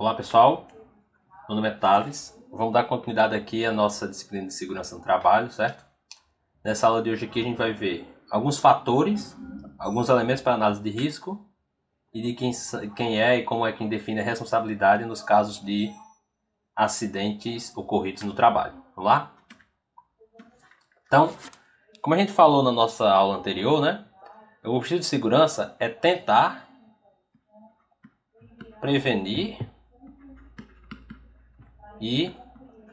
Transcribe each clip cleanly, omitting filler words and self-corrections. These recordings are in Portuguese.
Olá pessoal, meu nome é Thales. Vamos dar continuidade aqui à nossa disciplina de segurança no trabalho, certo? Nessa aula de hoje aqui a gente vai ver alguns fatores, alguns elementos para análise de risco e de quem é e como é quem define a responsabilidade nos casos de acidentes ocorridos no trabalho. Vamos lá? Então, como a gente falou na nossa aula anterior, né? O objetivo de segurança é tentar prevenir e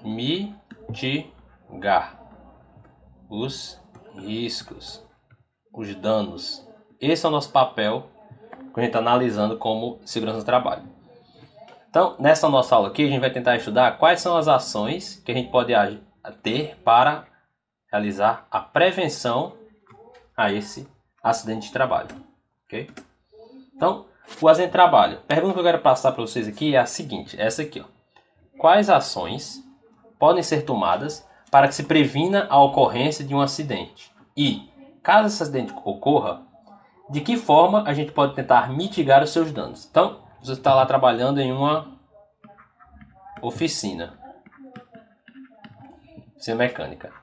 mitigar os riscos, os danos. Esse é o nosso papel que a gente está analisando como segurança do trabalho. Então, nessa nossa aula aqui, a gente vai tentar estudar quais são as ações que a gente pode ter para realizar a prevenção a esse acidente de trabalho. Ok? Então, o acidente de trabalho. A pergunta que eu quero passar para vocês aqui é a seguinte, essa aqui, ó. Quais ações podem ser tomadas para que se previna a ocorrência de um acidente? E, caso esse acidente ocorra, de que forma a gente pode tentar mitigar os seus danos? Então, você está lá trabalhando em uma oficina mecânica.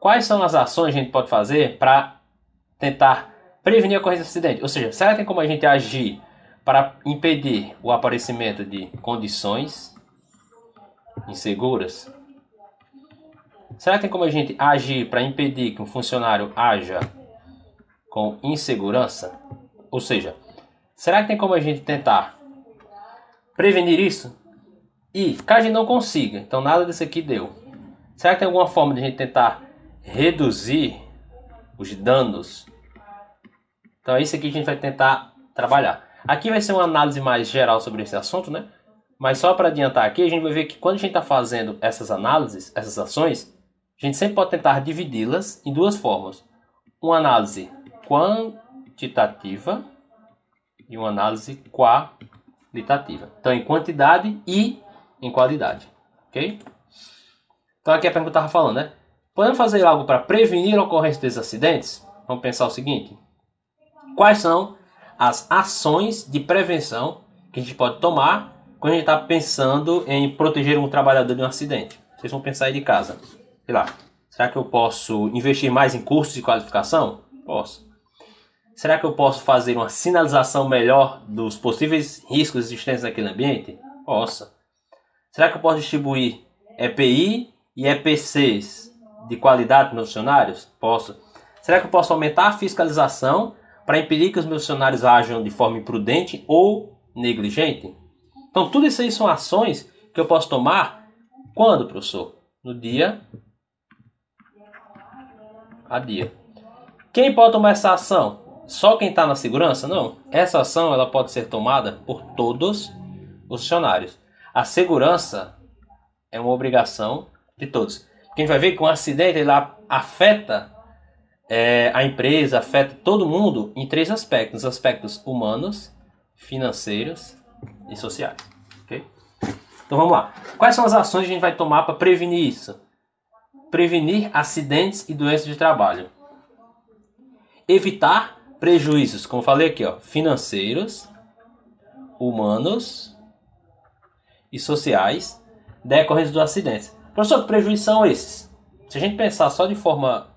Quais são as ações que a gente pode fazer para tentar prevenir a ocorrência de acidente? Ou seja, será que tem como a gente agir para impedir o aparecimento de condições inseguras? Será que tem como a gente agir para impedir que um funcionário haja com insegurança? Ou seja, será que tem como a gente tentar prevenir isso? E caso a gente não consiga, então nada disso aqui deu. Será que tem alguma forma de a gente tentar reduzir os danos? Então é isso aqui que a gente vai tentar trabalhar. Aqui vai ser uma análise mais geral sobre esse assunto, né? Mas só para adiantar aqui, a gente vai ver que quando a gente está fazendo essas análises, essas ações, a gente sempre pode tentar dividi-las em duas formas. Uma análise quantitativa e uma análise qualitativa. Então, em quantidade e em qualidade. Ok? Então, aqui a pergunta estava falando, né? Podemos fazer algo para prevenir a ocorrência desses acidentes? Vamos pensar o seguinte. Quais são as ações de prevenção que a gente pode tomar quando a gente está pensando em proteger um trabalhador de um acidente? Vocês vão pensar aí de casa. Sei lá, será que eu posso investir mais em cursos de qualificação? Posso. Será que eu posso fazer uma sinalização melhor dos possíveis riscos existentes naquele ambiente? Posso. Será que eu posso distribuir EPI e EPCs de qualidade para meus funcionários? Posso. Será que eu posso aumentar a fiscalização para impedir que os meus funcionários ajam de forma imprudente ou negligente? Então, tudo isso aí são ações que eu posso tomar quando, professor? No dia a dia. Quem pode tomar essa ação? Só quem está na segurança? Não. Essa ação ela pode ser tomada por todos os funcionários. A segurança é uma obrigação de todos. Quem vai ver que um acidente ele afeta a empresa, afeta todo mundo em três aspectos. Os aspectos humanos, financeiros e sociais. Okay? Então vamos lá. Quais são as ações que a gente vai tomar para prevenir isso? Prevenir acidentes e doenças de trabalho. Evitar prejuízos, como falei aqui, ó, financeiros, humanos e sociais decorrentes dos acidentes. Professor, que prejuízos são esses? Se a gente pensar só de forma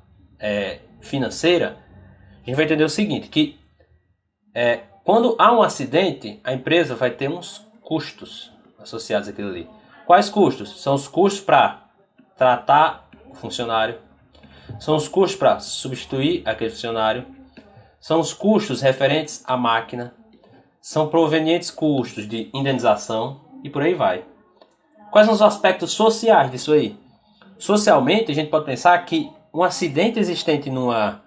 financeira, a gente vai entender o seguinte, que quando há um acidente, a empresa vai ter uns custos associados àquilo ali. Quais custos? São os custos para tratar o funcionário, são os custos para substituir aquele funcionário, são os custos referentes à máquina, são provenientes custos de indenização e por aí vai. Quais são os aspectos sociais disso aí? Socialmente, a gente pode pensar que um acidente existente numa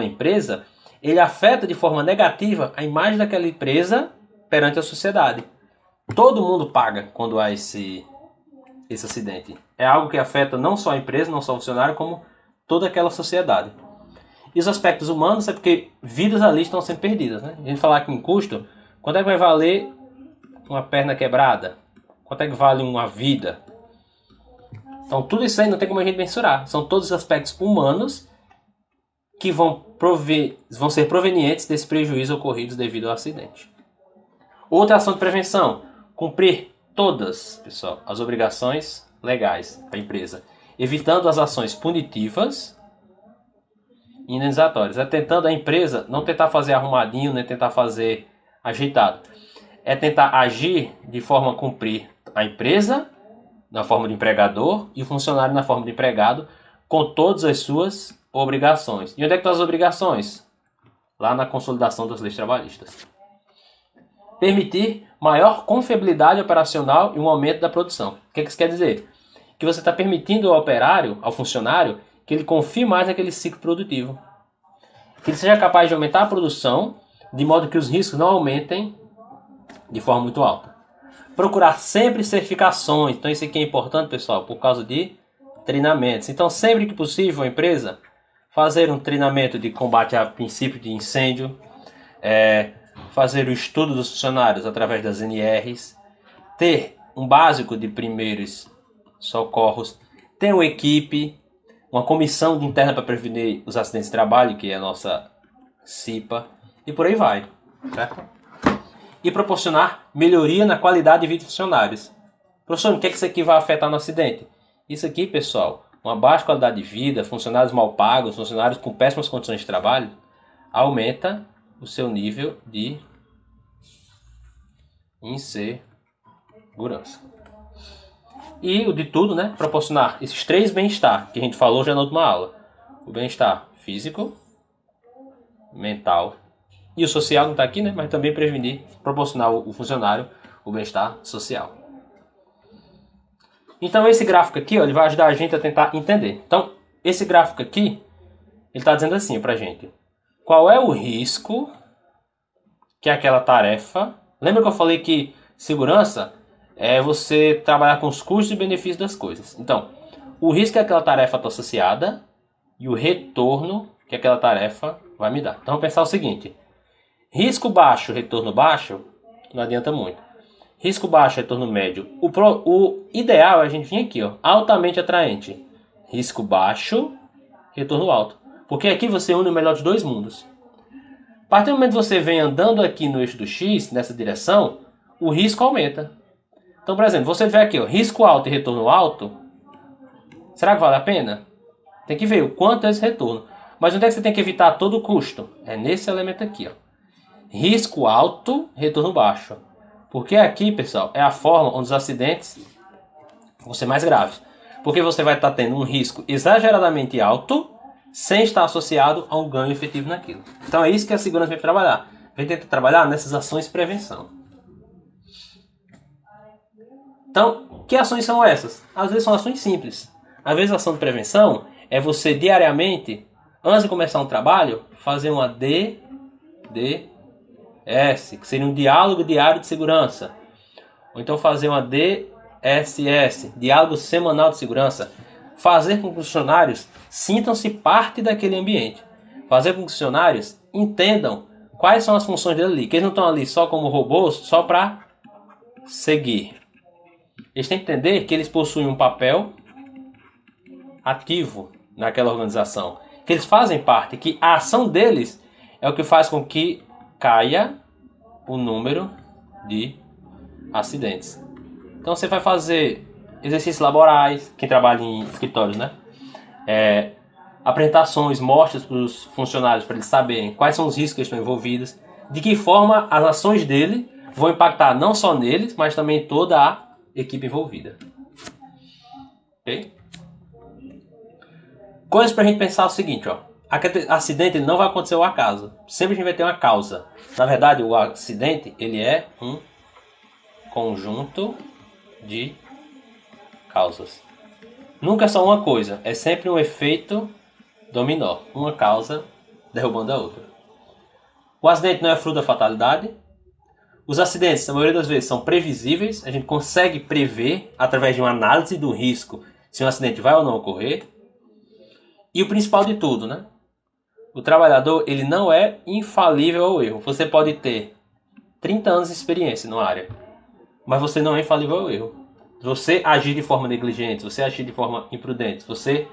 empresa, ele afeta de forma negativa a imagem daquela empresa perante a sociedade. Todo mundo paga quando há esse acidente. É algo que afeta não só a empresa, não só o funcionário, como toda aquela sociedade. E os aspectos humanos é porque vidas ali estão sendo perdidas, né? A gente falar aqui em custo, quanto é que vai valer uma perna quebrada? Quanto é que vale uma vida? Então tudo isso aí não tem como a gente mensurar. São todos os aspectos humanos que vão ser provenientes desse prejuízo ocorrido devido ao acidente. Outra ação de prevenção, cumprir todas, pessoal, as obrigações legais da empresa, evitando as ações punitivas e indenizatórias. É tentando a empresa não tentar fazer arrumadinho, nem tentar fazer ajeitado. É tentar agir de forma a cumprir a empresa na forma de empregador e o funcionário na forma de empregado com todas as suas obrigações. E onde é que estão as obrigações? Lá na consolidação das leis trabalhistas. Permitir maior confiabilidade operacional e um aumento da produção. O que isso quer dizer? Que você está permitindo ao operário, ao funcionário, que ele confie mais naquele ciclo produtivo. Que ele seja capaz de aumentar a produção, de modo que os riscos não aumentem de forma muito alta. Procurar sempre certificações. Então isso aqui é importante, pessoal, por causa de treinamentos. Então sempre que possível a empresa fazer um treinamento de combate a princípio de incêndio, fazer o estudo dos funcionários através das NRs, ter um básico de primeiros socorros, ter uma equipe, uma comissão de interna para prevenir os acidentes de trabalho, que é a nossa CIPA, e por aí vai, certo? E proporcionar melhoria na qualidade de vida dos funcionários. Professor, o que é que isso aqui vai afetar no acidente? Isso aqui, pessoal, uma baixa qualidade de vida, funcionários mal pagos, funcionários com péssimas condições de trabalho, aumenta o seu nível de insegurança. E o de tudo, né? Proporcionar esses três bem-estar que a gente falou já na última aula. O bem-estar físico, mental e o social não está aqui, né? Mas também prevenir, proporcionar ao funcionário o bem-estar social. Então esse gráfico aqui, ó, ele vai ajudar a gente a tentar entender. Então esse gráfico aqui, ele está dizendo assim para a gente. Qual é o risco que aquela tarefa... Lembra que eu falei que segurança é você trabalhar com os custos e benefícios das coisas. Então, o risco que aquela tarefa está associada e o retorno que aquela tarefa vai me dar. Então, vamos pensar o seguinte. Risco baixo, retorno baixo, não adianta muito. Risco baixo, retorno médio. O ideal é a gente vir aqui, ó, altamente atraente. Risco baixo, retorno alto. Porque aqui você une o melhor dos dois mundos. A partir do momento que você vem andando aqui no eixo do X, nessa direção, o risco aumenta. Então, por exemplo, você vê aqui, ó, risco alto e retorno alto, será que vale a pena? Tem que ver o quanto é esse retorno. Mas onde é que você tem que evitar a todo custo? É nesse elemento aqui, ó. Risco alto, retorno baixo. Porque aqui, pessoal, é a forma onde os acidentes vão ser mais graves. Porque você vai estar tendo um risco exageradamente alto, sem estar associado a um ganho efetivo naquilo. Então é isso que a segurança vem trabalhar. Vem tentar trabalhar nessas ações de prevenção. Então, que ações são essas? Às vezes são ações simples. Às vezes a ação de prevenção é você diariamente, antes de começar um trabalho, fazer uma DDS, que seria um diálogo diário de segurança. Ou então fazer uma DSS, diálogo semanal de segurança. Fazer com que os funcionários sintam-se parte daquele ambiente. Fazer com que os funcionários entendam quais são as funções dele ali. Que eles não estão ali só como robôs, só para seguir. Eles têm que entender que eles possuem um papel ativo naquela organização. Que eles fazem parte, que a ação deles é o que faz com que caia o número de acidentes. Então você vai fazer exercícios laborais, quem trabalha em escritórios, né? Apresentações, mostras para os funcionários, para eles saberem quais são os riscos que estão envolvidos, de que forma as ações dele vão impactar não só neles, mas também toda a equipe envolvida. Ok? Coisas para a gente pensar o seguinte, ó. Aquele acidente não vai acontecer ao acaso. Sempre a gente vai ter uma causa. Na verdade, o acidente ele é um conjunto de causas. Nunca é só uma coisa. É sempre um efeito dominó. Uma causa derrubando a outra. O acidente não é fruto da fatalidade. Os acidentes, na maioria das vezes, são previsíveis. A gente consegue prever, através de uma análise do risco, se um acidente vai ou não ocorrer. E o principal de tudo, né? O trabalhador, ele não é infalível ao erro. Você pode ter 30 anos de experiência na área, mas você não é infalível ao erro. Se você agir de forma negligente, se você agir de forma imprudente, se você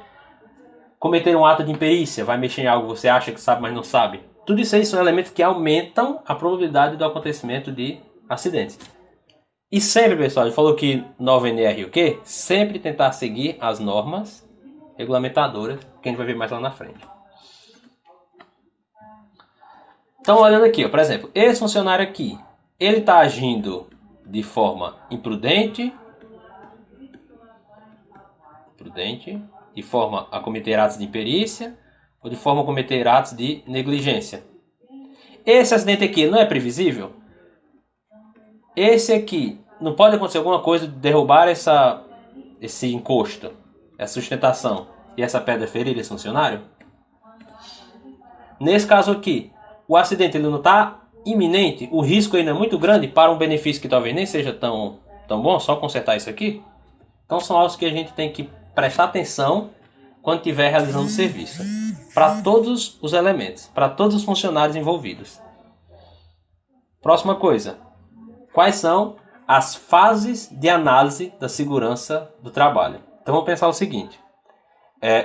cometer um ato de imperícia, vai mexer em algo que você acha que sabe, mas não sabe. Tudo isso aí são elementos que aumentam a probabilidade do acontecimento de acidentes. E sempre, pessoal, ele falou que nova NR o quê? Sempre tentar seguir as normas regulamentadoras, que a gente vai ver mais lá na frente. Então, olhando aqui, ó, por exemplo, esse funcionário aqui, ele está agindo de forma imprudente, de forma a cometer atos de imperícia ou de forma a cometer atos de negligência. Esse acidente aqui não é previsível? Esse aqui, não pode acontecer alguma coisa de derrubar esse encosto, essa sustentação e essa pedra ferir esse funcionário? Nesse caso aqui, o acidente ele não está iminente, o risco ainda é muito grande para um benefício que talvez nem seja tão bom, só consertar isso aqui. Então são algo que a gente tem que prestar atenção quando estiver realizando o serviço. Para todos os elementos, para todos os funcionários envolvidos. Próxima coisa. Quais são as fases de análise da segurança do trabalho? Então vamos pensar o seguinte.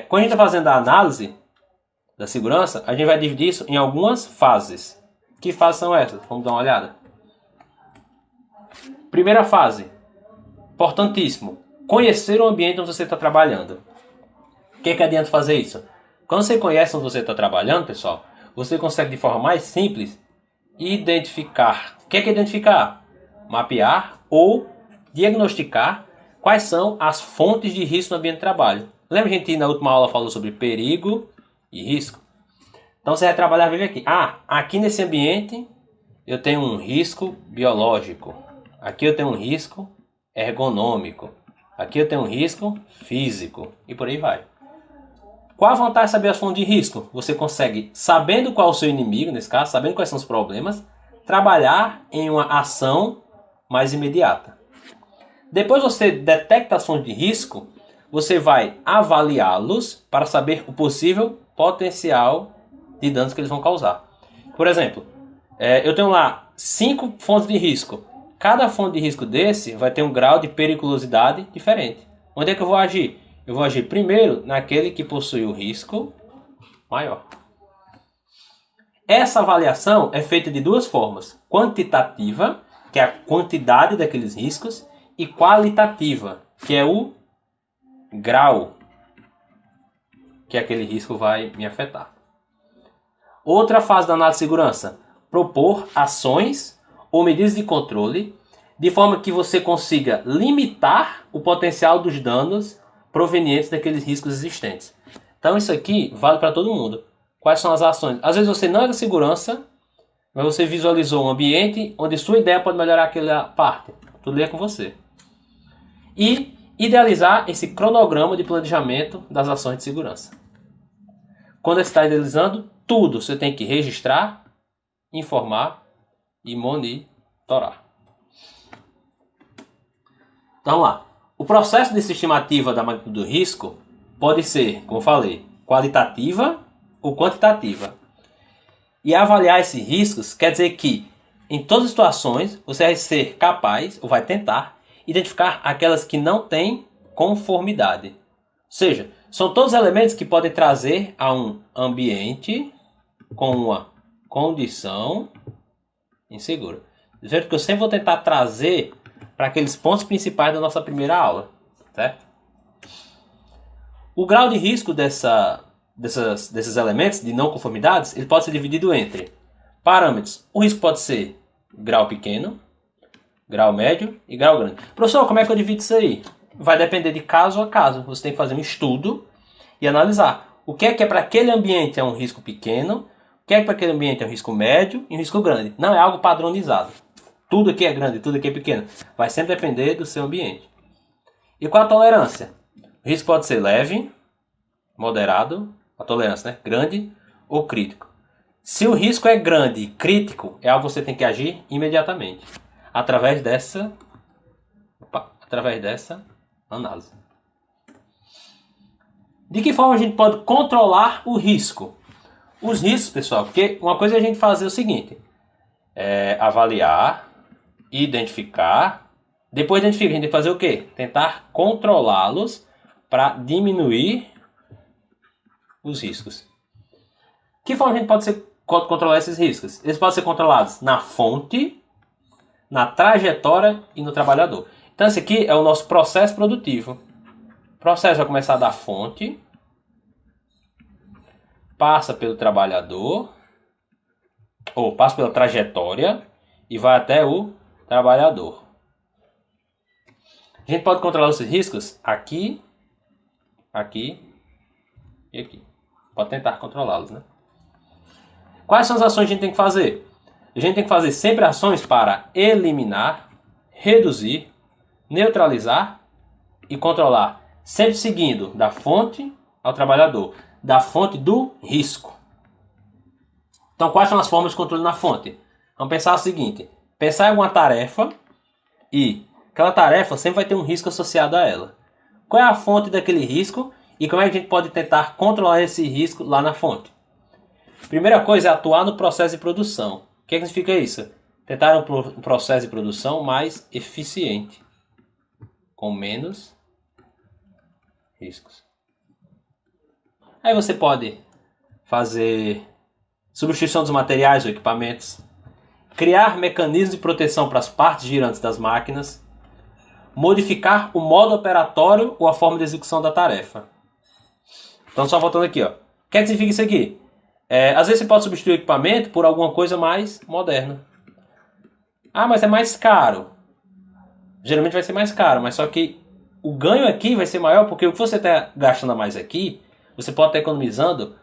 Quando a gente está fazendo a análise da segurança, a gente vai dividir isso em algumas fases. Que fases são essas? Vamos dar uma olhada. Primeira fase. Importantíssimo. Conhecer o ambiente onde você está trabalhando. O que adianta fazer isso? Quando você conhece onde você está trabalhando, pessoal, você consegue de forma mais simples identificar. O que é identificar? Mapear ou diagnosticar quais são as fontes de risco no ambiente de trabalho. Lembra que a gente na última aula falou sobre perigo e risco? Então você vai trabalhar, veja aqui. Aqui nesse ambiente eu tenho um risco biológico. Aqui eu tenho um risco ergonômico. Aqui eu tenho um risco físico. E por aí vai. Qual a vantagem de saber as fontes de risco? Você consegue, sabendo qual é o seu inimigo, nesse caso, sabendo quais são os problemas, trabalhar em uma ação mais imediata. Depois você detecta as fontes de risco, você vai avaliá-los para saber o possível potencial de danos que eles vão causar. Por exemplo, eu tenho lá 5 fontes de risco. Cada fonte de risco desse vai ter um grau de periculosidade diferente. Onde é que eu vou agir? Eu vou agir primeiro naquele que possui o risco maior. Essa avaliação é feita de duas formas. Quantitativa, que é a quantidade daqueles riscos, e qualitativa, que é o grau que aquele risco vai me afetar. Outra fase da análise de segurança, propor ações ou medidas de controle de forma que você consiga limitar o potencial dos danos provenientes daqueles riscos existentes. Então isso aqui vale para todo mundo. Quais são as ações? Às vezes você não é da segurança, mas você visualizou um ambiente onde sua ideia pode melhorar aquela parte. Tudo é com você. E idealizar esse cronograma de planejamento das ações de segurança. Quando você está idealizando, tudo você tem que registrar, informar e monitorar. Então vamos lá. O processo de estimativa da magnitude do risco pode ser, como eu falei, qualitativa ou quantitativa. E avaliar esses riscos quer dizer que, em todas as situações, você vai ser capaz, ou vai tentar, identificar aquelas que não têm conformidade. Ou seja, são todos elementos que podem trazer a um ambiente com uma condição insegura. Veja que eu sempre vou tentar trazer para aqueles pontos principais da nossa primeira aula, certo? O grau de risco desses elementos de não conformidades, ele pode ser dividido entre parâmetros. O risco pode ser grau pequeno, grau médio e grau grande. Professor, como é que eu divido isso aí? Vai depender de caso a caso. Você tem que fazer um estudo e analisar o que é para aquele ambiente é um risco pequeno, o que é para aquele ambiente é um risco médio e um risco grande. Não é algo padronizado. Tudo aqui é grande, tudo aqui é pequeno. Vai sempre depender do seu ambiente. E qual a tolerância? O risco pode ser leve, moderado, a tolerância, né? Grande ou crítico. Se o risco é grande e crítico, é algo que você tem que agir imediatamente. Através dessa análise. De que forma a gente pode controlar o risco? Os riscos, pessoal, porque uma coisa é a gente fazer o seguinte. Avaliar, identificar. Depois de identificar, a gente tem que fazer o quê? Tentar controlá-los para diminuir os riscos. Que forma a gente pode controlar esses riscos? Eles podem ser controlados na fonte, na trajetória e no trabalhador. Então esse aqui é o nosso processo produtivo. O processo vai começar da fonte, passa pelo trabalhador, ou passa pela trajetória e vai até o trabalhador. A gente pode controlar esses riscos aqui, aqui e aqui. Pode tentar controlá-los, né? Quais são as ações que a gente tem que fazer? A gente tem que fazer sempre ações para eliminar, reduzir, neutralizar e controlar. Sempre seguindo da fonte ao trabalhador, da fonte do risco. Então, quais são as formas de controle na fonte? Vamos pensar o seguinte: pensar em alguma tarefa e aquela tarefa sempre vai ter um risco associado a ela. Qual é a fonte daquele risco e como é que a gente pode tentar controlar esse risco lá na fonte? Primeira coisa é atuar no processo de produção. O que significa isso? Tentar um processo de produção mais eficiente, com menos riscos. Aí você pode fazer substituição dos materiais ou equipamentos, criar mecanismos de proteção para as partes girantes das máquinas, modificar o modo operatório ou a forma de execução da tarefa. Então, só voltando aqui, ó. O que significa isso aqui? Às vezes você pode substituir o equipamento por alguma coisa mais moderna. Ah, mas é mais caro. Geralmente vai ser mais caro, mas só que o ganho aqui vai ser maior porque o que você está gastando a mais aqui, você pode estar economizando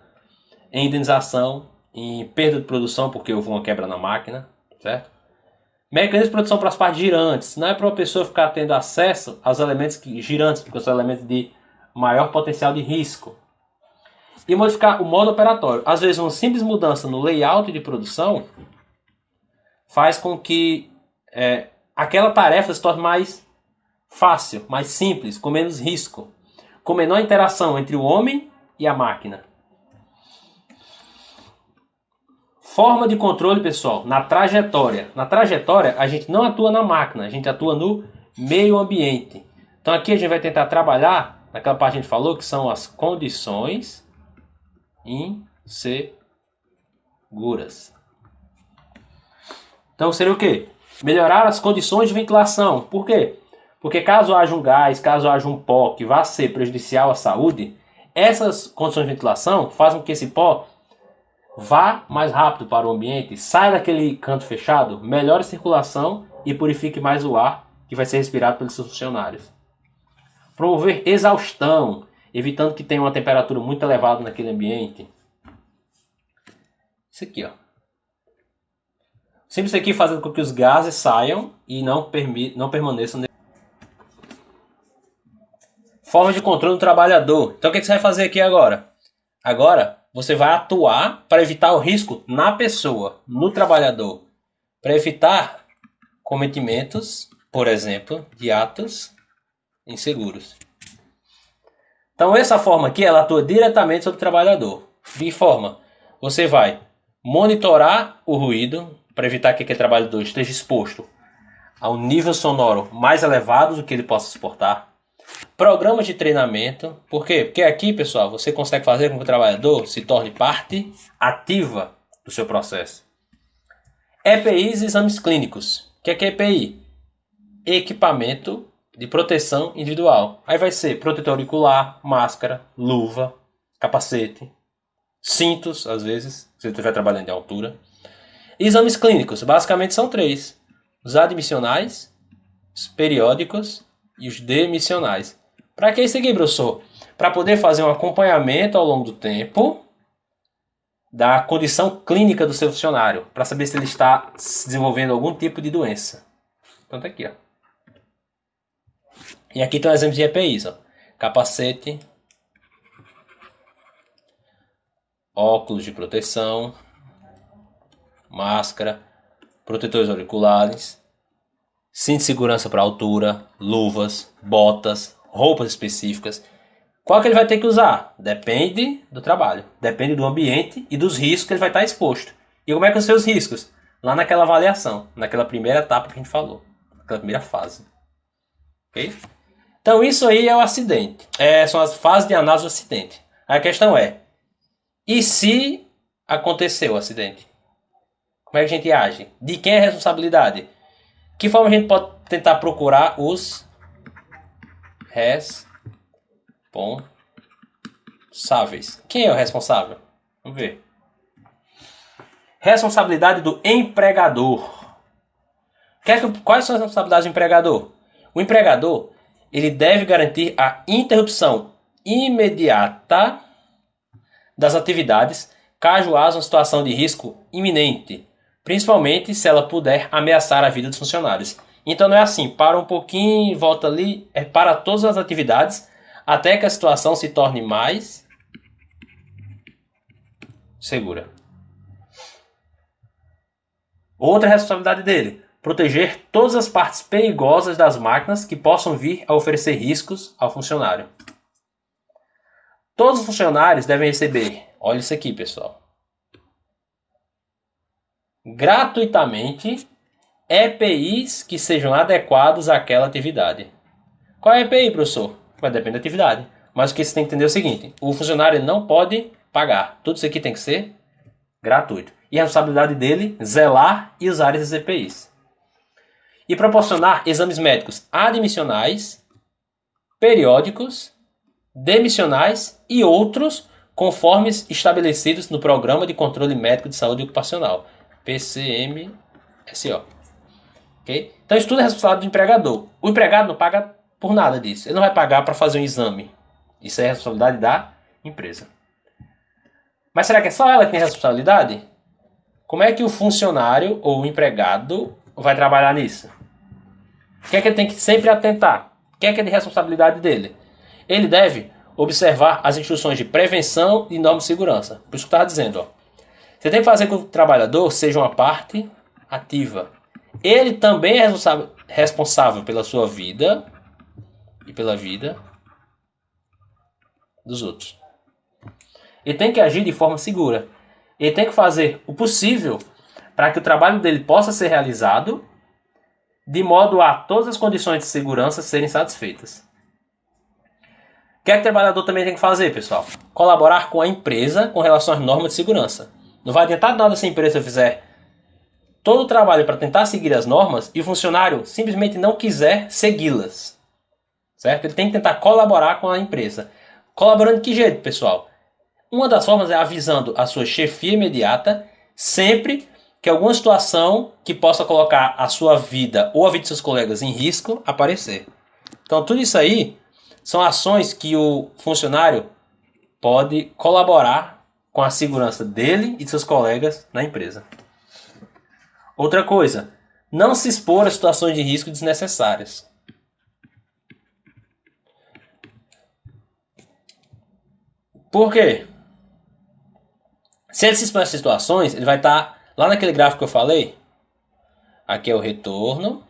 em indenização, em perda de produção porque houve uma quebra na máquina, certo? Mecanismo de produção para as partes girantes. Não é para a pessoa ficar tendo acesso aos elementos girantes, porque são elementos de maior potencial de risco. E modificar o modo operatório. Às vezes uma simples mudança no layout de produção faz com que aquela tarefa se torne mais fácil, mais simples, com menos risco, com menor interação entre o homem e a máquina. Forma de controle, pessoal, na trajetória. Na trajetória, a gente não atua na máquina, a gente atua no meio ambiente. Então aqui a gente vai tentar trabalhar, naquela parte que a gente falou, que são as condições inseguras. Então seria o quê? Melhorar as condições de ventilação. Por quê? Porque caso haja um gás, caso haja um pó que vá ser prejudicial à saúde, essas condições de ventilação fazem com que esse pó vá mais rápido para o ambiente, saia daquele canto fechado, melhore a circulação e purifique mais o ar que vai ser respirado pelos seus funcionários. Promover exaustão, evitando que tenha uma temperatura muito elevada naquele ambiente. Isso aqui, ó. Sempre isso aqui fazendo com que os gases saiam e não permaneçam. Forma de controle do trabalhador. Então o que você vai fazer aqui agora? Agora você vai atuar para evitar o risco na pessoa, no trabalhador. Para evitar cometimentos, por exemplo, de atos inseguros. Então essa forma aqui, ela atua diretamente sobre o trabalhador. De que forma? Você vai monitorar o ruído para evitar que aquele trabalhador esteja exposto a um nível sonoro mais elevado do que ele possa suportar. Programas de treinamento. Por quê? Porque aqui, pessoal, você consegue fazer com que o trabalhador se torne parte ativa do seu processo. EPIs e exames clínicos. O que é EPI? Equipamento de proteção individual. Aí vai ser protetor auricular, máscara, luva, capacete, cintos, às vezes, se você estiver trabalhando em altura. Exames clínicos, basicamente são 3. Os admissionais, os periódicos e os demissionais. Para que isso aqui, professor? Para poder fazer um acompanhamento ao longo do tempo da condição clínica do seu funcionário, para saber se ele está desenvolvendo algum tipo de doença. Então tá aqui, ó. E aqui tem um exemplo de EPIs, ó. Capacete, óculos de proteção, máscara, protetores auriculares, cinto de segurança para altura, luvas, botas, roupas específicas. Qual que ele vai ter que usar? Depende do trabalho, depende do ambiente e dos riscos que ele vai estar exposto. E como é que são os seus riscos? Lá naquela avaliação, naquela primeira etapa que a gente falou, naquela primeira fase. Ok? Então isso aí é o acidente. São as fases de análise do acidente. A questão é, e se aconteceu o acidente? Como é que a gente age? De quem é a responsabilidade? Que forma a gente pode tentar procurar os responsáveis? Quem é o responsável? Vamos ver. Responsabilidade do empregador. Quais são as responsabilidades do empregador? O empregador, ele deve garantir a interrupção imediata das atividades caso haja uma situação de risco iminente, principalmente se ela puder ameaçar a vida dos funcionários. Então não é assim, para um pouquinho, volta ali, é para todas as atividades, até que a situação se torne mais segura. Outra responsabilidade dele, proteger todas as partes perigosas das máquinas que possam vir a oferecer riscos ao funcionário. Todos os funcionários devem receber, olha isso aqui, pessoal, gratuitamente EPIs que sejam adequados àquela atividade. Qual é a EPI, professor? Vai depender da atividade. Mas o que você tem que entender é o seguinte, o funcionário não pode pagar. Tudo isso aqui tem que ser gratuito. E a responsabilidade dele, zelar e usar esses EPIs. E proporcionar exames médicos admissionais, periódicos, demissionais e outros conforme estabelecidos no Programa de Controle Médico de Saúde Ocupacional, PCMSO. Okay? Então isso tudo é responsabilidade do empregador. O empregado não paga por nada disso. Ele não vai pagar para fazer um exame. Isso é responsabilidade da empresa. Mas será que é só ela que tem responsabilidade? Como é que o funcionário ou o empregado vai trabalhar nisso? O que é que ele tem que sempre atentar? O que é de responsabilidade dele? Ele deve observar as instruções de prevenção e normas de segurança. Por isso que eu estava dizendo. Você tem que fazer com que o trabalhador seja uma parte ativa. Ele também é responsável pela sua vida e pela vida dos outros. Ele tem que agir de forma segura. Ele tem que fazer o possível para que o trabalho dele possa ser realizado de modo a todas as condições de segurança serem satisfeitas. O que é que o trabalhador também tem que fazer, pessoal? Colaborar com a empresa com relação às normas de segurança. Não vai adiantar nada se a empresa fizer todo o trabalho para tentar seguir as normas e o funcionário simplesmente não quiser segui-las. Certo? Ele tem que tentar colaborar com a empresa. Colaborando de que jeito, pessoal? Uma das formas é avisando a sua chefia imediata sempre que alguma situação que possa colocar a sua vida ou a vida de seus colegas em risco aparecer. Então tudo isso aí são ações que o funcionário pode colaborar com a segurança dele e de seus colegas na empresa. Outra coisa, não se expor a situações de risco desnecessárias. Por quê? Se ele se expor a situações, ele vai estar lá naquele gráfico que eu falei. Aqui é o retorno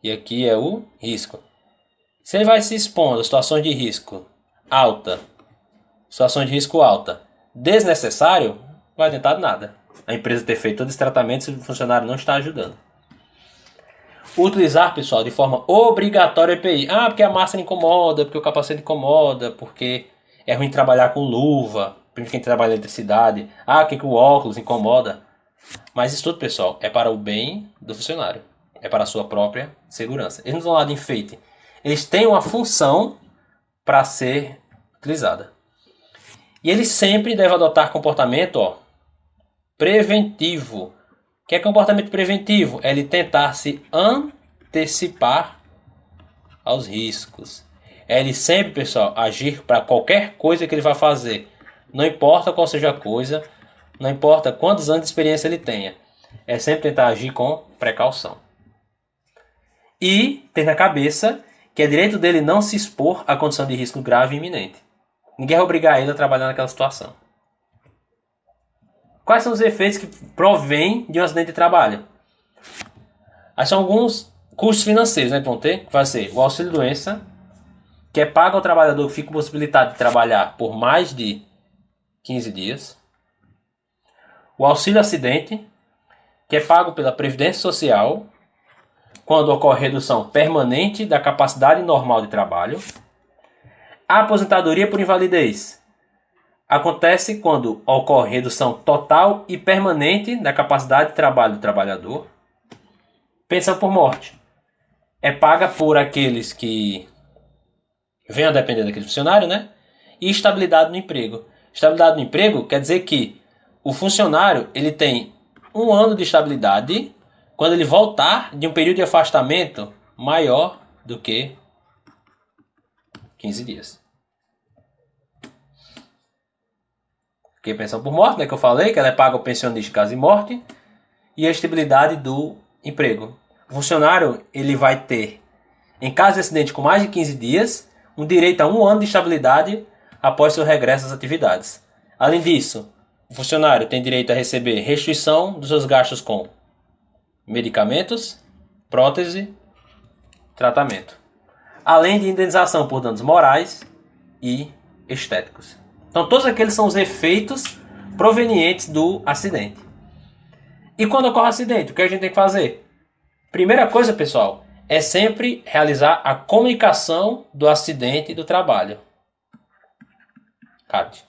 e aqui é o risco. Se ele vai se expondo a situações de risco alta, situações de risco alta, desnecessário, não vai adiantar nada. A empresa ter feito todo esse tratamento se o funcionário não está ajudando. Utilizar, pessoal, de forma obrigatória o EPI. Ah, porque a máscara incomoda, porque o capacete incomoda, porque é ruim trabalhar com luva, para quem trabalha em eletricidade. Ah, porque o óculos incomoda. Mas isso tudo, pessoal, é para o bem do funcionário. É para a sua própria segurança. Eles não são lá de enfeite. Eles têm uma função para ser utilizada. E eles sempre devem adotar comportamento preventivo. O que é comportamento preventivo? É ele tentar se antecipar aos riscos. É ele sempre, pessoal, agir para qualquer coisa que ele vai fazer. Não importa qual seja a coisa, não importa quantos anos de experiência ele tenha. É sempre tentar agir com precaução. E ter na cabeça que é direito dele não se expor à condição de risco grave e iminente. Ninguém vai obrigar ele a trabalhar naquela situação. Quais são os efeitos que provêm de um acidente de trabalho? Aí são alguns custos financeiros, né, que vão ter. Vai ser o auxílio-doença, que é pago ao trabalhador que fica impossibilitado de trabalhar por mais de 15 dias. O auxílio-acidente, que é pago pela Previdência Social, quando ocorre redução permanente da capacidade normal de trabalho. A aposentadoria por invalidez acontece quando ocorre redução total e permanente da capacidade de trabalho do trabalhador. Pensão por morte é paga por aqueles que venham a depender daquele funcionário, né? E estabilidade no emprego. Estabilidade no emprego quer dizer que o funcionário ele tem 1 ano de estabilidade quando ele voltar de um período de afastamento maior do que 15 dias. Porque pensão por morte, né, que eu falei, que ela é paga ao pensionista em caso de morte, e a estabilidade do emprego. O funcionário ele vai ter, em caso de acidente com mais de 15 dias, um direito a 1 ano de estabilidade após seu regresso às atividades. Além disso, o funcionário tem direito a receber restituição dos seus gastos com medicamentos, prótese, tratamento. Além de indenização por danos morais e estéticos. Então todos aqueles são os efeitos provenientes do acidente. E quando ocorre acidente, o que a gente tem que fazer? Primeira coisa, pessoal, é sempre realizar a comunicação do acidente do trabalho. CAT.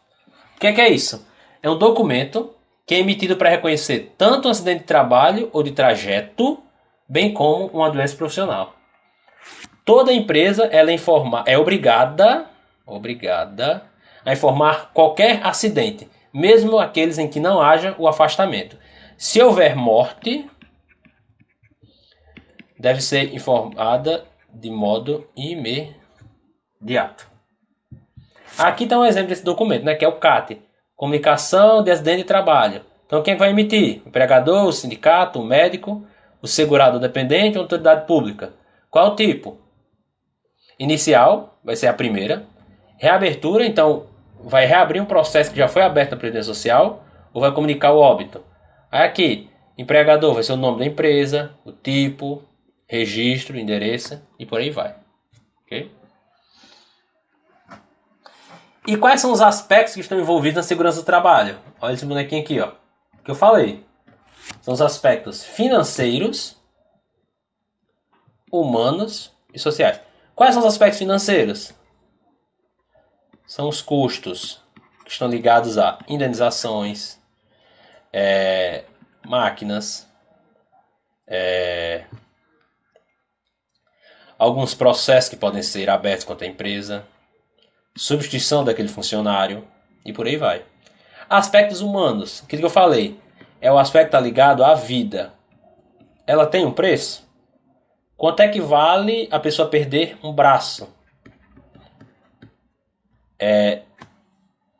O que é isso? É um documento que é emitido para reconhecer tanto um acidente de trabalho ou de trajeto, bem como uma doença profissional. Toda empresa ela é obrigada a informar qualquer acidente, mesmo aqueles em que não haja o afastamento. Se houver morte, deve ser informada de modo imediato. Aqui está um exemplo desse documento, né, que é o CAT, Comunicação de Acidente de Trabalho. Então quem vai emitir? O empregador, o sindicato, o médico, o segurado dependente ou a autoridade pública. Qual o tipo? Inicial, vai ser a primeira. Reabertura, então vai reabrir um processo que já foi aberto na Previdência Social ou vai comunicar o óbito. Aí aqui, empregador vai ser o nome da empresa, o tipo, registro, endereço e por aí vai. Ok? E quais são os aspectos que estão envolvidos na segurança do trabalho? Olha esse bonequinho aqui, ó, que eu falei. São os aspectos financeiros, humanos e sociais. Quais são os aspectos financeiros? São os custos que estão ligados a indenizações, máquinas, alguns processos que podem ser abertos contra a empresa, substituição daquele funcionário e por aí vai. Aspectos humanos, aquilo que eu falei, é o aspecto ligado à vida. Ela tem um preço? Quanto é que vale a pessoa perder um braço?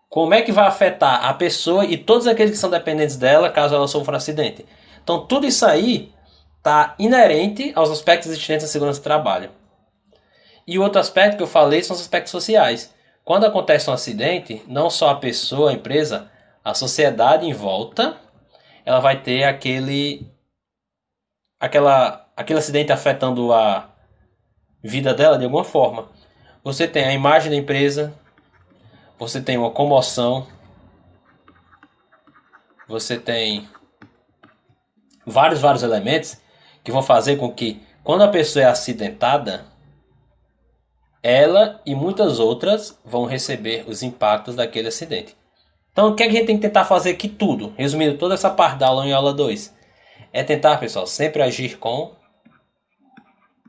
Como é que vai afetar a pessoa e todos aqueles que são dependentes dela caso ela sofra um acidente? Então tudo isso aí está inerente aos aspectos existentes da segurança do trabalho. E o outro aspecto que eu falei são os aspectos sociais. Quando acontece um acidente, não só a pessoa, a empresa, a sociedade em volta, ela vai ter aquele acidente afetando a vida dela de alguma forma. Você tem a imagem da empresa, você tem uma comoção, você tem vários elementos que vão fazer com que, quando a pessoa é acidentada, ela e muitas outras vão receber os impactos daquele acidente. Então, o que a gente tem que tentar fazer aqui tudo? Resumindo toda essa parte da aula em aula 2. É tentar, pessoal, sempre agir com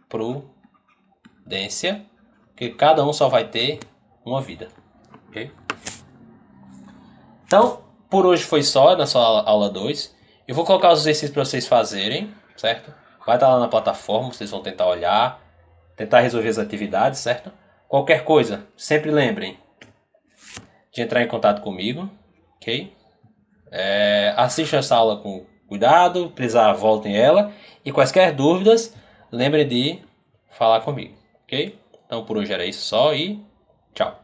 prudência, porque cada um só vai ter uma vida. Ok? Então, por hoje foi só na sua aula 2. Eu vou colocar os exercícios para vocês fazerem, certo? Vai estar lá na plataforma, vocês vão tentar olhar, tentar resolver as atividades, certo? Qualquer coisa, sempre lembrem de entrar em contato comigo, ok? Assistam essa aula com cuidado, precisar voltem ela. E quaisquer dúvidas, lembrem de falar comigo, ok? Então por hoje era isso só e tchau.